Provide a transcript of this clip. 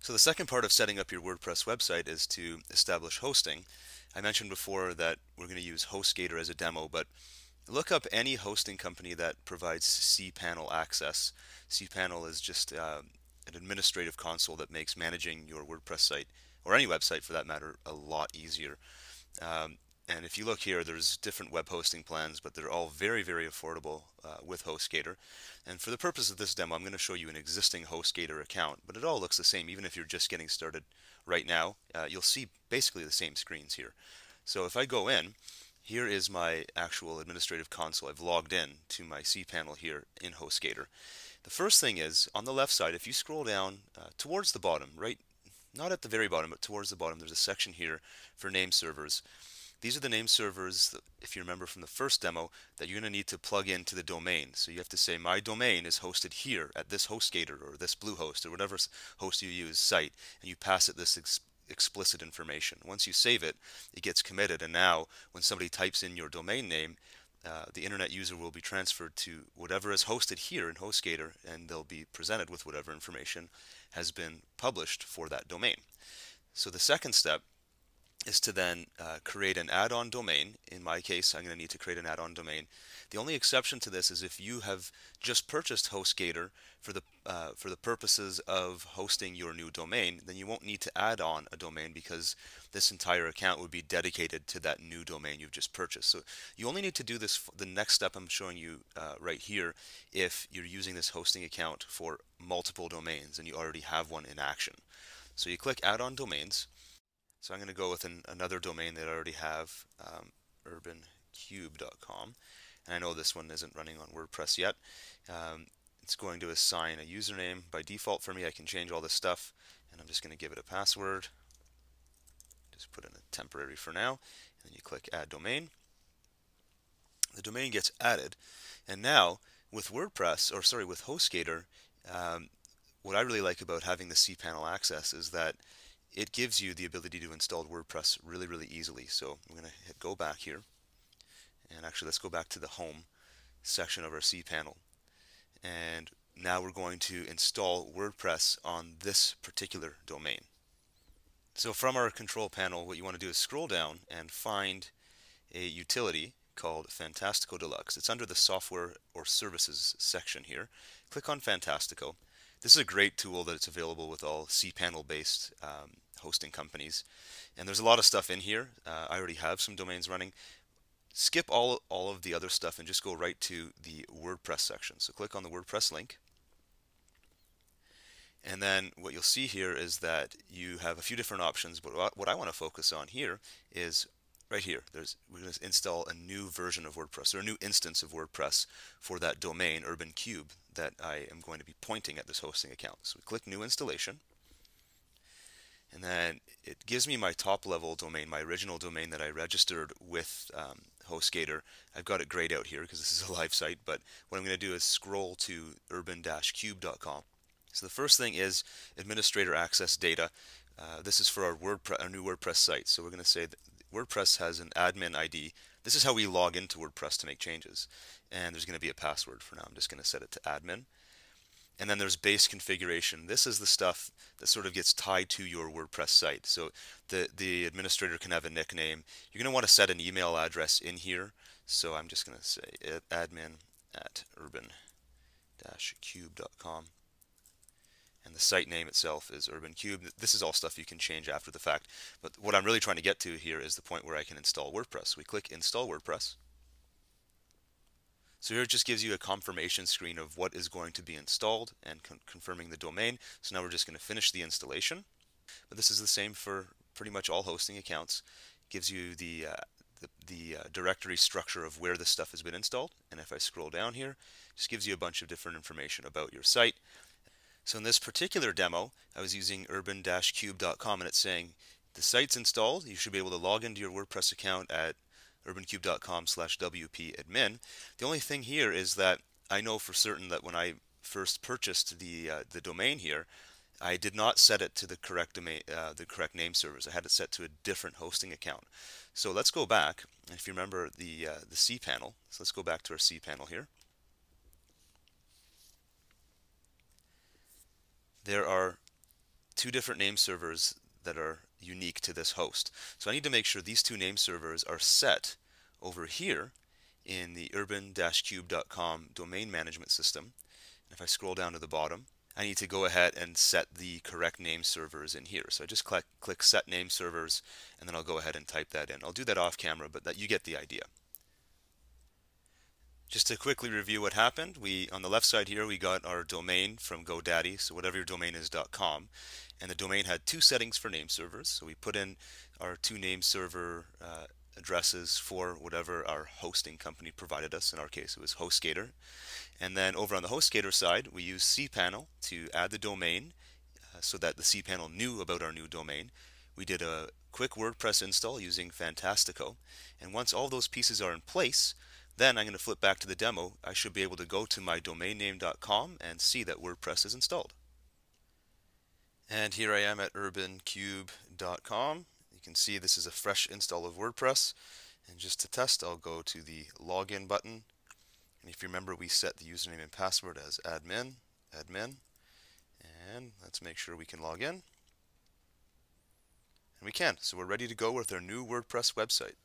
So the second part of setting up your WordPress website is to establish hosting. I mentioned before that we're going to use HostGator as a demo, but look up any hosting company that provides cPanel access. cPanel is just an administrative console that makes managing your WordPress site, or any website for that matter, a lot easier. Um, and if you look here, there's different web hosting plans, but they're all very, very affordable with HostGator. And for the purpose of this demo, I'm going to show you an existing HostGator account, but it all looks the same. Even if you're just getting started right now, you'll see basically the same screens here. So if I go in, here is my actual administrative console. I've logged in to my cPanel here in HostGator. The first thing is, on the left side, if you scroll down towards the bottom, right, not at the very bottom, but towards the bottom, there's a section here for name servers. These are the name servers, that, if you remember from the first demo, that you're going to need to plug into the domain. So you have to say, my domain is hosted here at this HostGator or this Bluehost or whatever host you use site, and you pass it this explicit information. Once you save it, it gets committed, and now when somebody types in your domain name, the internet user will be transferred to whatever is hosted here in HostGator, and they'll be presented with whatever information has been published for that domain. So the second step is to then create an add-on domain. In my case, I'm going to need to create an add-on domain. The only exception to this is if you have just purchased HostGator for the purposes of hosting your new domain, then you won't need to add on a domain because this entire account would be dedicated to that new domain you've just purchased. So you only need to do this, the next step I'm showing you right here, if you're using this hosting account for multiple domains and you already have one in action. So you click Add-on Domains. So I'm going to go with another domain that I already have, urbancube.com. And I know this one isn't running on WordPress yet. It's going to assign a username by default for me. I can change all this stuff, and I'm just going to give it a password. Just put in a temporary for now, and then you click Add Domain. The domain gets added, and now with WordPress, or sorry, with HostGator, what I really like about having the cPanel access is that it gives you the ability to install WordPress really, really easily. So I'm going to hit go back here. And actually, let's go back to the home section of our cPanel. And now we're going to install WordPress on this particular domain. So from our control panel, what you want to do is scroll down and find a utility called Fantastico Deluxe. It's under the software or services section here. Click on Fantastico. This is a great tool that it's available with all cPanel based hosting companies. And there's a lot of stuff in here. I already have some domains running. Skip all of the other stuff and just go right to the WordPress section. So click on the WordPress link. And then what you'll see here is that you have a few different options, but what I want to focus on here is right here. We're going to install a new version of WordPress, or a new instance of WordPress for that domain, Urban Cube, that I am going to be pointing at this hosting account. So we click New Installation, and then it gives me my top level domain, my original domain that I registered with HostGator. I've got it grayed out here because this is a live site, but what I'm going to do is scroll to urban-cube.com. So the first thing is administrator access data. This is for our new WordPress site. So we're going to say that WordPress has an admin ID. This is how we log into WordPress to make changes. And there's going to be a password for now. I'm just going to set it to admin. And then there's base configuration. This is the stuff that sort of gets tied to your WordPress site. So the administrator can have a nickname. You're going to want to set an email address in here. So I'm just going to say admin@urban-cube.com. And the site name itself is Urban Cube. This is all stuff you can change after the fact. But what I'm really trying to get to here is the point where I can install WordPress. We click Install WordPress. So here it just gives you a confirmation screen of what is going to be installed and confirming the domain. So now we're just going to finish the installation. But this is the same for pretty much all hosting accounts. It gives you the directory structure of where this stuff has been installed. And if I scroll down here, it just gives you a bunch of different information about your site. So in this particular demo, I was using urban-cube.com, and it's saying the site's installed. You should be able to log into your WordPress account at urbancube.com/wp-admin. The only thing here is that I know for certain that when I first purchased the domain here, I did not set it to the correct domain, the correct name servers. I had it set to a different hosting account. So let's go back. If you remember the cPanel, so let's go back to our cPanel here. There are two different name servers that are unique to this host. So I need to make sure these two name servers are set over here in the urban-cube.com domain management system. If I scroll down to the bottom, I need to go ahead and set the correct name servers in here. So I just click Set Name Servers, and then I'll go ahead and type that in. I'll do that off camera, but you get the idea. Just to quickly review what happened, on the left side here we got our domain from GoDaddy, so whatever your domain is .com, and the domain had two settings for name servers. So we put in our two name server addresses for whatever our hosting company provided us. In our case, it was HostGator. And then over on the HostGator side, we used cPanel to add the domain so that the cPanel knew about our new domain. We did a quick WordPress install using Fantastico. And once all those pieces are in place, then I'm going to flip back to the demo. I should be able to go to my domainname.com and see that WordPress is installed. And here I am at urbancube.com. You can see this is a fresh install of WordPress. And just to test, I'll go to the login button. And if you remember, we set the username and password as admin. And let's make sure we can log in. And we can. So we're ready to go with our new WordPress website.